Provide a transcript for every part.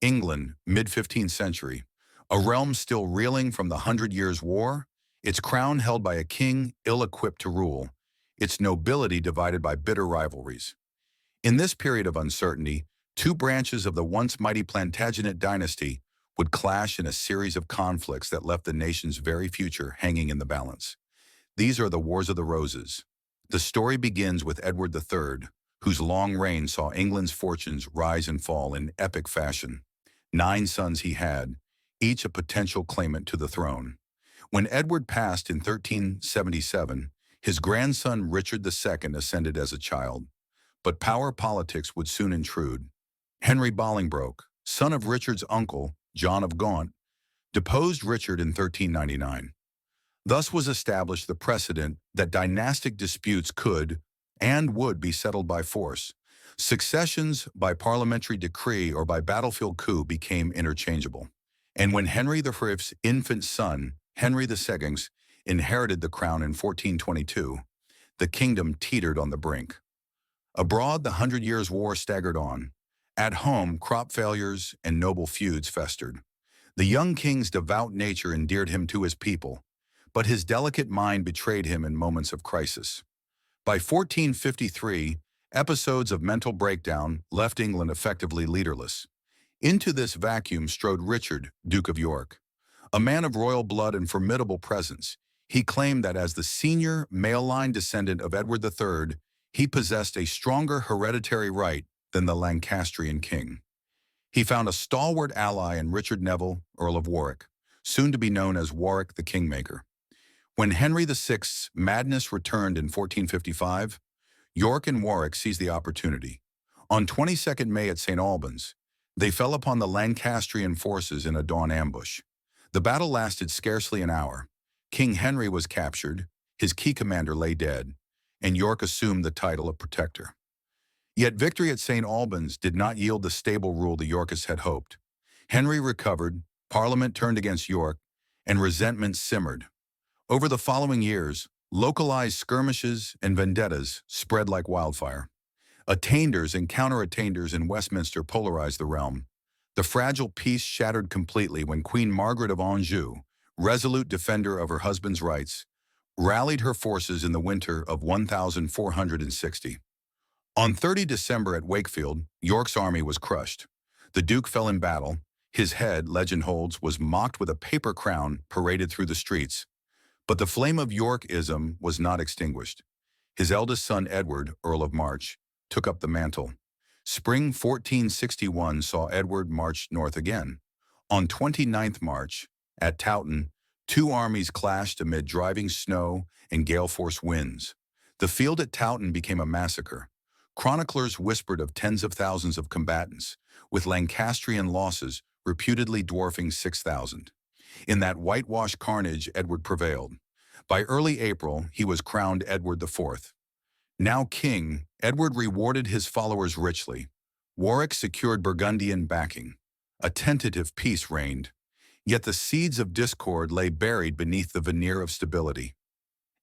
England, mid-15th century. A realm still reeling from the Hundred Years' War, its crown held by a king ill-equipped to rule, its nobility divided by bitter rivalries. In this period of uncertainty, two branches of the once mighty Plantagenet dynasty would clash in a series of conflicts that left the nation's very future hanging in the balance. These are the Wars of the Roses. The story begins with Edward III, whose long reign saw England's fortunes rise and fall in epic fashion. 9 sons he had, each a potential claimant to the throne. When Edward passed in 1377, his grandson Richard II ascended as a child. But power politics would soon intrude. Henry Bolingbroke, son of Richard's uncle, John of Gaunt, deposed Richard in 1399. Thus was established the precedent that dynastic disputes could and would be settled by force. Successions by parliamentary decree or by battlefield coup became interchangeable. And when Henry V's infant son, Henry II, inherited the crown in 1422, the kingdom teetered on the brink. Abroad, the Hundred Years' War staggered on. At home, crop failures and noble feuds festered. The young king's devout nature endeared him to his people, but his delicate mind betrayed him in moments of crisis. By 1453, episodes of mental breakdown left England effectively leaderless. Into this vacuum strode Richard, Duke of York. A man of royal blood and formidable presence, he claimed that as the senior male-line descendant of Edward III, he possessed a stronger hereditary right than the Lancastrian king. He found a stalwart ally in Richard Neville, Earl of Warwick, soon to be known as Warwick the Kingmaker. When Henry VI's madness returned in 1455, York and Warwick seized the opportunity. On 22nd May at St. Albans, they fell upon the Lancastrian forces in a dawn ambush. The battle lasted scarcely an hour. King Henry was captured, his key commander lay dead, and York assumed the title of protector. Yet victory at St. Albans did not yield the stable rule the Yorkists had hoped. Henry recovered, Parliament turned against York, and resentment simmered. Over the following years, localized skirmishes and vendettas spread like wildfire. Attainders and counter-attainders in Westminster polarized the realm. The fragile peace shattered completely when Queen Margaret of Anjou, resolute defender of her husband's rights, rallied her forces in the winter of 1460. On 30 December at Wakefield, York's army was crushed. The Duke fell in battle. His head, legend holds, was mocked with a paper crown paraded through the streets. But the flame of Yorkism was not extinguished. His eldest son, Edward, Earl of March, took up the mantle. Spring 1461 saw Edward march north again. On 29th March, at Towton, two armies clashed amid driving snow and gale-force winds. The field at Towton became a massacre. Chroniclers whispered of tens of thousands of combatants, with Lancastrian losses reputedly dwarfing 6,000. In that whitewashed carnage, Edward prevailed. By early April, he was crowned Edward IV. Now king, Edward rewarded his followers richly. Warwick secured Burgundian backing. A tentative peace reigned. Yet the seeds of discord lay buried beneath the veneer of stability.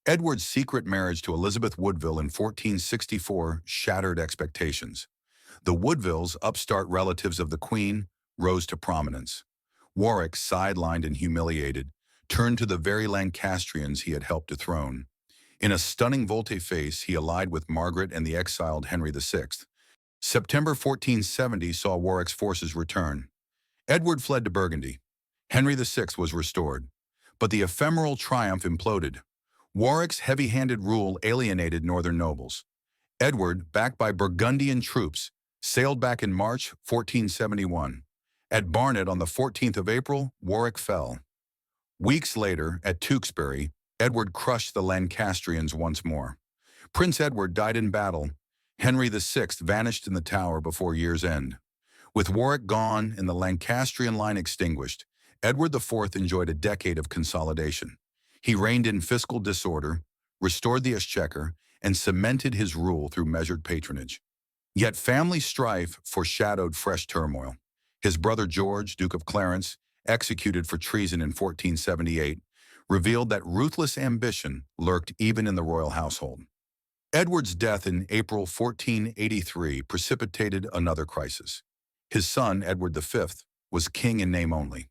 Edward's secret marriage to Elizabeth Woodville in 1464 shattered expectations. The Woodvilles, upstart relatives of the Queen, rose to prominence. Warwick, sidelined and humiliated, turned to the very Lancastrians he had helped dethrone. In a stunning volte-face, he allied with Margaret and the exiled Henry VI. September 1470 saw Warwick's forces return. Edward fled to Burgundy. Henry VI was restored. But the ephemeral triumph imploded. Warwick's heavy-handed rule alienated northern nobles. Edward, backed by Burgundian troops, sailed back in March 1471. At Barnet on the 14th of April, Warwick fell. Weeks later, at Tewkesbury, Edward crushed the Lancastrians once more. Prince Edward died in battle. Henry VI vanished in the Tower before year's end. With Warwick gone and the Lancastrian line extinguished, Edward IV enjoyed a decade of consolidation. He reigned in fiscal disorder, restored the exchequer, and cemented his rule through measured patronage. Yet family strife foreshadowed fresh turmoil. His brother George, Duke of Clarence, executed for treason in 1478, revealed that ruthless ambition lurked even in the royal household. Edward's death in April 1483 precipitated another crisis. His son, Edward V, was king in name only.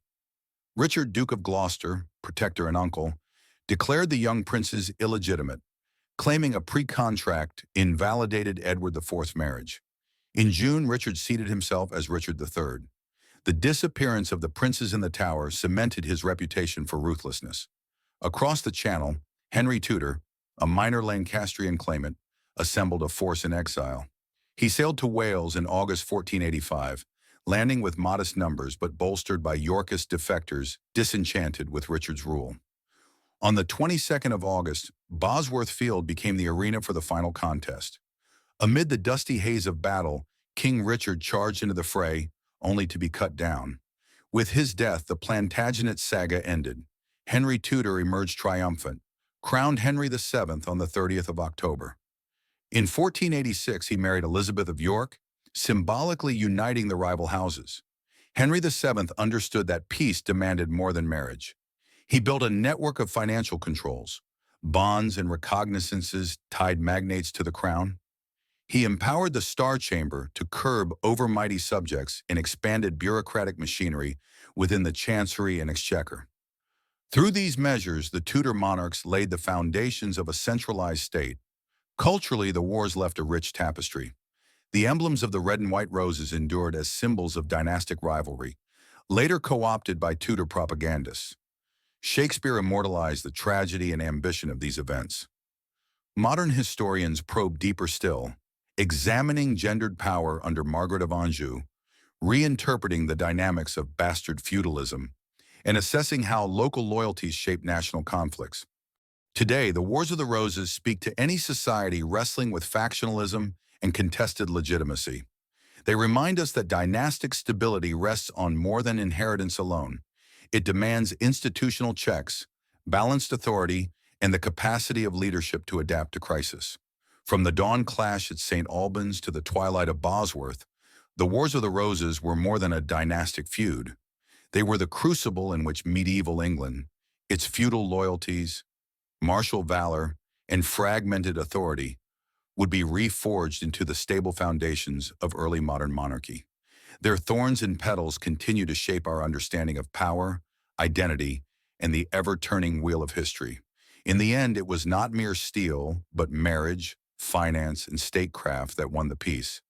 Richard, Duke of Gloucester, protector and uncle, declared the young princes illegitimate, claiming a pre-contract invalidated Edward IV's marriage. In June, Richard seated himself as Richard III. The disappearance of the princes in the Tower cemented his reputation for ruthlessness. Across the Channel, Henry Tudor, a minor Lancastrian claimant, assembled a force in exile. He sailed to Wales in August 1485, landing with modest numbers but bolstered by Yorkist defectors disenchanted with Richard's rule. On the 22nd of August, Bosworth Field became the arena for the final contest. Amid the dusty haze of battle, King Richard charged into the fray, only to be cut down. With his death, the Plantagenet saga ended. Henry Tudor emerged triumphant, crowned Henry VII on the 30th of October. In 1486, he married Elizabeth of York, symbolically uniting the rival houses. Henry VII understood that peace demanded more than marriage. He built a network of financial controls. Bonds and recognizances tied magnates to the crown. He empowered the Star Chamber to curb overmighty subjects and expanded bureaucratic machinery within the Chancery and Exchequer. Through these measures, the Tudor monarchs laid the foundations of a centralized state. Culturally, the wars left a rich tapestry. The emblems of the red and white roses endured as symbols of dynastic rivalry, later co-opted by Tudor propagandists. Shakespeare immortalized the tragedy and ambition of these events. Modern historians probe deeper still, examining gendered power under Margaret of Anjou, reinterpreting the dynamics of bastard feudalism, and assessing how local loyalties shape national conflicts. Today, the Wars of the Roses speak to any society wrestling with factionalism and contested legitimacy. They remind us that dynastic stability rests on more than inheritance alone. It demands institutional checks, balanced authority, and the capacity of leadership to adapt to crisis. From the dawn clash at St. Albans to the twilight of Bosworth, the Wars of the Roses were more than a dynastic feud. They were the crucible in which medieval England, its feudal loyalties, martial valor, and fragmented authority, would be reforged into the stable foundations of early modern monarchy. Their thorns and petals continue to shape our understanding of power, identity, and the ever-turning wheel of history. In the end, it was not mere steel, but marriage, finance, and statecraft that won the peace.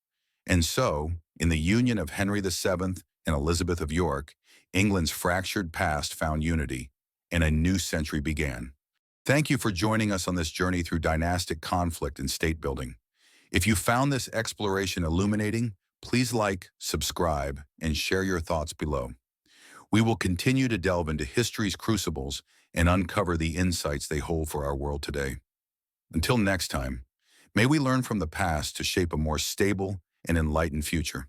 And so, in the union of Henry VII and Elizabeth of York, England's fractured past found unity, and a new century began. Thank you for joining us on this journey through dynastic conflict and state building. If you found this exploration illuminating, please like, subscribe, and share your thoughts below. We will continue to delve into history's crucibles and uncover the insights they hold for our world today. Until next time, may we learn from the past to shape a more stable and enlightened future.